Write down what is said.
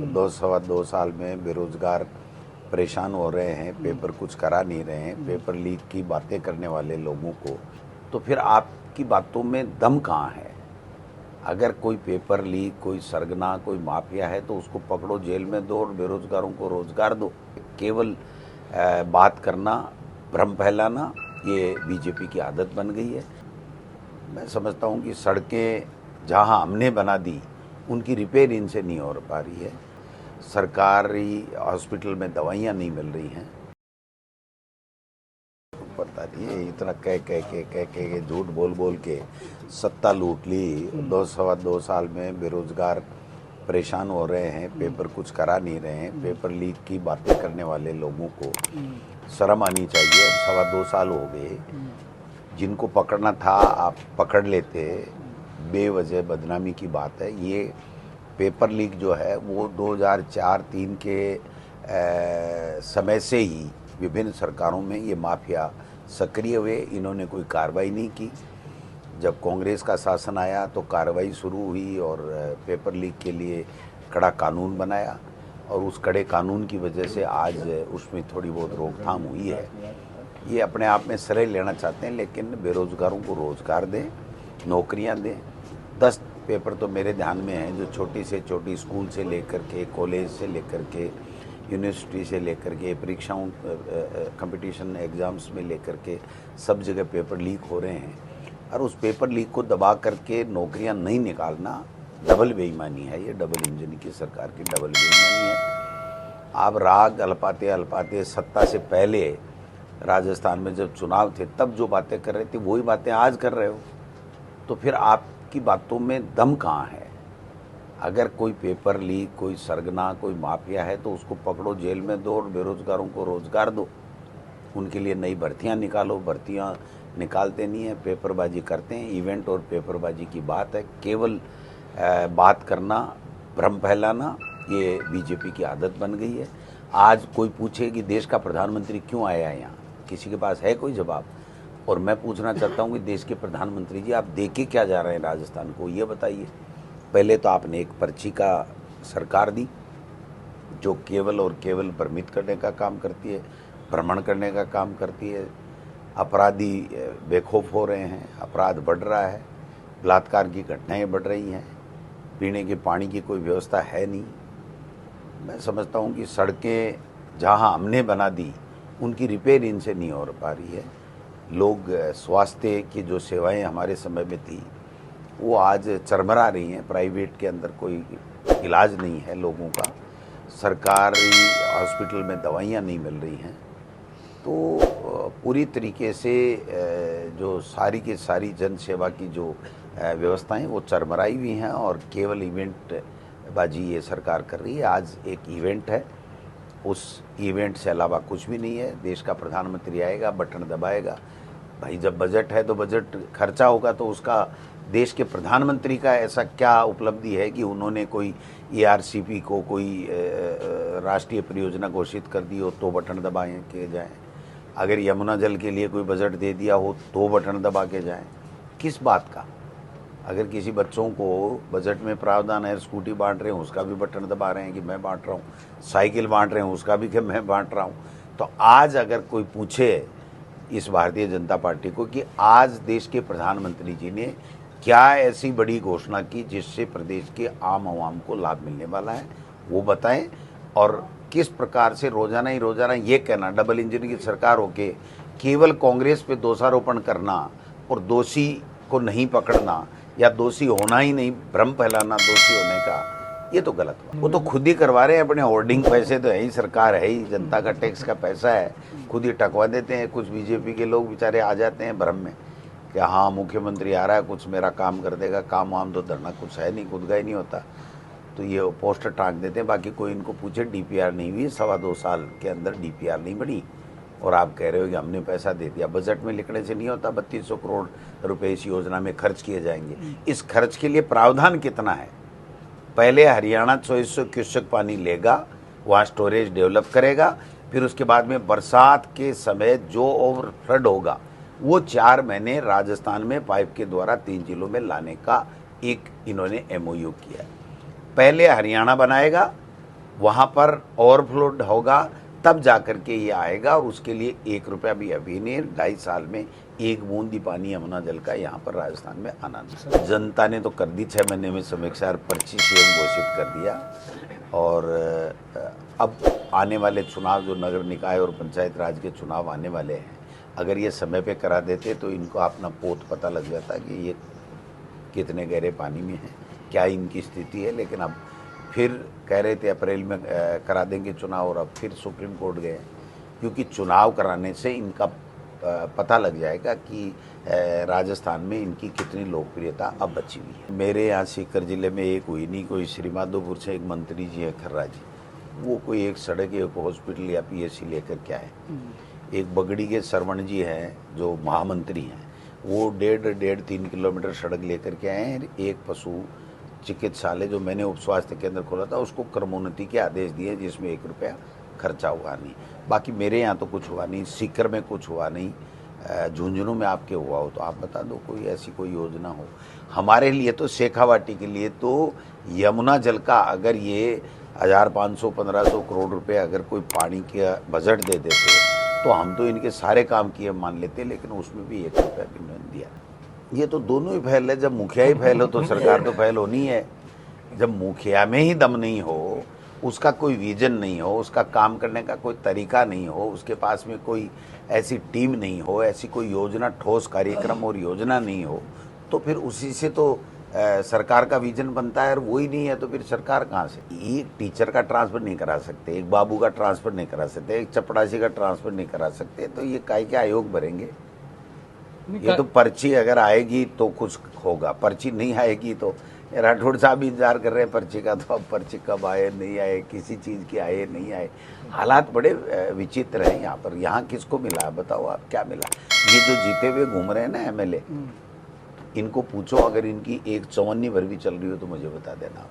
दो सवा दो साल में बेरोजगार परेशान हो रहे हैं, पेपर कुछ करा नहीं रहे हैं, पेपर लीक की बातें करने वाले लोगों को, तो फिर आपकी बातों में दम कहाँ है? अगर कोई पेपर लीक, कोई सरगना, कोई माफिया है तो उसको पकड़ो, जेल में दो और बेरोजगारों को रोजगार दो। केवल बात करना, भ्रम फैलाना, ये बीजेपी की आदत बन गई है। मैं समझता हूँ कि सड़कें जहाँ हमने बना दी उनकी रिपेयर इनसे नहीं हो पा रही है। सरकारी हॉस्पिटल में दवाइयाँ नहीं मिल रही हैं। पता नहीं है, इतना कह के झूठ बोल बोल के सत्ता लूट ली। दो सवा दो साल में बेरोजगार परेशान हो रहे हैं, पेपर कुछ करा नहीं रहे हैं, पेपर लीक की बातें करने वाले लोगों को शर्म आनी चाहिए। अब सवा दो साल हो गए, जिनको पकड़ना था आप पकड़ लेते, बेवजह बदनामी की बात है। ये पेपर लीक जो है वो 2004-03 के समय से ही विभिन्न सरकारों में ये माफिया सक्रिय हुए, इन्होंने कोई कार्रवाई नहीं की। जब कांग्रेस का शासन आया तो कार्रवाई शुरू हुई और पेपर लीक के लिए कड़ा कानून बनाया, और उस कड़े कानून की वजह से आज उसमें थोड़ी बहुत रोकथाम हुई है। ये अपने आप में श्रेय लेना चाहते हैं, लेकिन बेरोजगारों को रोजगार दें, नौकरियां दें। 10 पेपर तो मेरे ध्यान में हैं जो छोटी से छोटी स्कूल से लेकर के, कॉलेज से लेकर के, यूनिवर्सिटी से लेकर के, परीक्षाओं, कंपटीशन एग्ज़ाम्स में लेकर के सब जगह पेपर लीक हो रहे हैं। और उस पेपर लीक को दबा करके नौकरियां नहीं निकालना डबल बेईमानी है। ये डबल इंजन की सरकार की डबल बेईमानी है। आप राग अल्पाते सत्ता से पहले राजस्थान में जब चुनाव थे तब जो बातें कर रहे थे वही बातें आज कर रहे हो, तो फिर आपकी बातों में दम कहाँ है? अगर कोई पेपर लीक, कोई सरगना, कोई माफिया है तो उसको पकड़ो, जेल में दो और बेरोजगारों को रोजगार दो। उनके लिए नई भर्तियां निकालो। भर्तियां निकालते नहीं है, पेपरबाजी करते हैं। इवेंट और पेपरबाजी की बात है। केवल बात करना, भ्रम फैलाना, ये बीजेपी की आदत बन गई है। आज कोई पूछे कि देश का प्रधानमंत्री क्यों आया है यहाँ, किसी के पास है कोई जवाब? और मैं पूछना चाहता हूँ कि देश के प्रधानमंत्री जी, आप दे के क्या जा रहे हैं राजस्थान को, ये बताइए। पहले तो आपने एक पर्ची का सरकार दी जो केवल और केवल भ्रमित करने का काम करती है, भ्रमण करने का काम करती है। अपराधी बेखौफ हो रहे हैं, अपराध बढ़ रहा है, बलात्कार की घटनाएं बढ़ रही हैं, पीने के पानी की कोई व्यवस्था है नहीं। मैं समझता हूँ कि सड़कें जहाँ हमने बना दी उनकी रिपेयर इनसे नहीं हो पा रही है। लोग, स्वास्थ्य की जो सेवाएं हमारे समय में थी वो आज चरमरा रही हैं। प्राइवेट के अंदर कोई इलाज नहीं है लोगों का, सरकारी हॉस्पिटल में दवाइयाँ नहीं मिल रही हैं। तो पूरी तरीके से जो सारी की सारी जन सेवा की जो व्यवस्थाएं वो चरमराई हुई हैं, और केवल इवेंट बाजी ये सरकार कर रही है। आज एक इवेंट है, उस इवेंट से अलावा कुछ भी नहीं है। देश का प्रधानमंत्री आएगा, बटन दबाएगा। भाई, जब बजट है तो बजट खर्चा होगा, तो उसका देश के प्रधानमंत्री का ऐसा क्या उपलब्धि है कि उन्होंने कोई एआरसीपी को कोई राष्ट्रीय परियोजना घोषित कर दी हो तो बटन दबाए के जाएं? अगर यमुना जल के लिए कोई बजट दे दिया हो तो बटन दबा के जाएं? किस बात का? अगर किसी बच्चों को बजट में प्रावधान है, स्कूटी बांट रहे हैं उसका भी बटन दबा रहे हैं कि मैं बांट रहा हूँ, साइकिल बांट रहे हैं उसका भी कि मैं बांट रहा हूँ। तो आज अगर कोई पूछे इस भारतीय जनता पार्टी को कि आज देश के प्रधानमंत्री जी ने क्या ऐसी बड़ी घोषणा की जिससे प्रदेश के आम आवाम को लाभ मिलने वाला है, वो बताएं। और किस प्रकार से रोजाना ही रोजाना ये कहना, डबल इंजन की सरकार होके केवल कांग्रेस पे दोषारोपण करना और दोषी को नहीं पकड़ना या दोषी होना ही नहीं, भ्रम फैलाना दोषी होने का, ये तो गलत हुआ। वो तो खुद ही करवा रहे हैं अपने होर्डिंग, पैसे तो है ही, सरकार है ही, जनता का टैक्स का पैसा है, खुद ही टकवा देते हैं। कुछ बीजेपी के लोग बेचारे आ जाते हैं भ्रम में कि हाँ मुख्यमंत्री आ रहा है, कुछ मेरा काम कर देगा। काम वाम तो धरना कुछ है नहीं, खुद का ही नहीं होता, तो ये पोस्टर टांग देते हैं। बाकी कोई इनको पूछे डीपीआर नहीं हुई, सवा दो साल के अंदर डीपीआर नहीं बनी, और आप कह रहे हो कि हमने पैसा दे दिया। बजट में लिखने से नहीं होता। 3200 करोड़ रुपए इस योजना में खर्च किए जाएंगे। इस खर्च के लिए प्रावधान कितना है? पहले हरियाणा 2400 क्यूसेक पानी लेगा, वहाँ स्टोरेज डेवलप करेगा, फिर उसके बाद में बरसात के समय जो ओवरफ्लड होगा वो 4 महीने राजस्थान में पाइप के द्वारा 3 जिलों में लाने का एक इन्होंने एमओयू किया। पहले हरियाणा बनाएगा, वहाँ पर ओवरफ्लो होगा, तब जा कर के ये आएगा। और उसके लिए 1 रुपया भी अभी नहीं है। 2.5 साल में एक बूंदी पानी यमुना जल का यहाँ पर राजस्थान में आना नहीं। जनता ने तो कर दी 6 महीने में समीक्षा और पर्ची सीएम घोषित कर दिया। और अब आने वाले चुनाव जो नगर निकाय और पंचायत राज के चुनाव आने वाले हैं, अगर ये समय पे करा देते तो इनको अपना पोत पता लग जाता कि ये कितने गहरे पानी में हैं, क्या इनकी स्थिति है। लेकिन अब फिर कह रहे थे अप्रैल में करा देंगे चुनाव, और अब फिर सुप्रीम कोर्ट गए, क्योंकि चुनाव कराने से इनका पता लग जाएगा कि राजस्थान में इनकी कितनी लोकप्रियता अब बची हुई है। मेरे यहाँ सीकर जिले में एक हुई नहीं, कोई श्रीमाधोपुर से एक मंत्री जी हैं खर्रा जी, वो कोई एक सड़क एक हॉस्पिटल या पीएचसी लेकर के आए। एक बगड़ी के सरवण जी हैं जो महामंत्री हैं, वो 1.5-3 किलोमीटर सड़क लेकर के आए हैं। एक पशु चिकित्सालय जो मैंने उप स्वास्थ्य केंद्र खोला था उसको क्रमोन्नति के आदेश दिए, जिसमें 1 रुपया खर्चा हुआ नहीं। बाकी मेरे यहाँ तो कुछ हुआ नहीं, सीकर में कुछ हुआ नहीं, झुंझुनू में आपके हुआ हो तो आप बता दो कोई ऐसी कोई योजना हो। हमारे लिए तो शेखावाटी के लिए तो यमुना जल का अगर ये 1500-1500 करोड़ रुपए अगर कोई पानी का बजट दे देते तो हम तो इनके सारे काम किए मान लेते, लेकिन उसमें भी 1 रुपया भी नहीं दिया। ये तो दोनों ही फैल है। जब मुखिया ही फैल हो तो सरकार तो फैल होनी है। जब मुखिया में ही दम नहीं हो, उसका कोई विजन नहीं हो, उसका काम करने का कोई तरीका नहीं हो, उसके पास में कोई ऐसी टीम नहीं हो, ऐसी कोई योजना, ठोस कार्यक्रम और योजना नहीं हो, तो फिर उसी से तो सरकार का विजन बनता है। और वही नहीं है तो फिर सरकार कहाँ से? एक टीचर का ट्रांसफर नहीं करा सकते, एक बाबू का ट्रांसफर नहीं करा सकते, एक चपड़ासी का ट्रांसफर नहीं करा सकते, तो ये काय के आयोग भरेंगे? ये तो पर्ची अगर आएगी तो कुछ होगा, पर्ची नहीं आएगी तो राठौड़ साहब भी इंतजार कर रहे हैं पर्ची का, तो अब पर्ची कब आए नहीं आए, किसी चीज़ की आए नहीं आए। हालात बड़े विचित्र हैं यहाँ पर। यहाँ किसको मिला बताओ आप, क्या मिला? ये जो जीते हुए घूम रहे हैं ना एमएलए, इनको पूछो अगर इनकी एक 54वीं भर भी चल रही हो तो मुझे बता देना।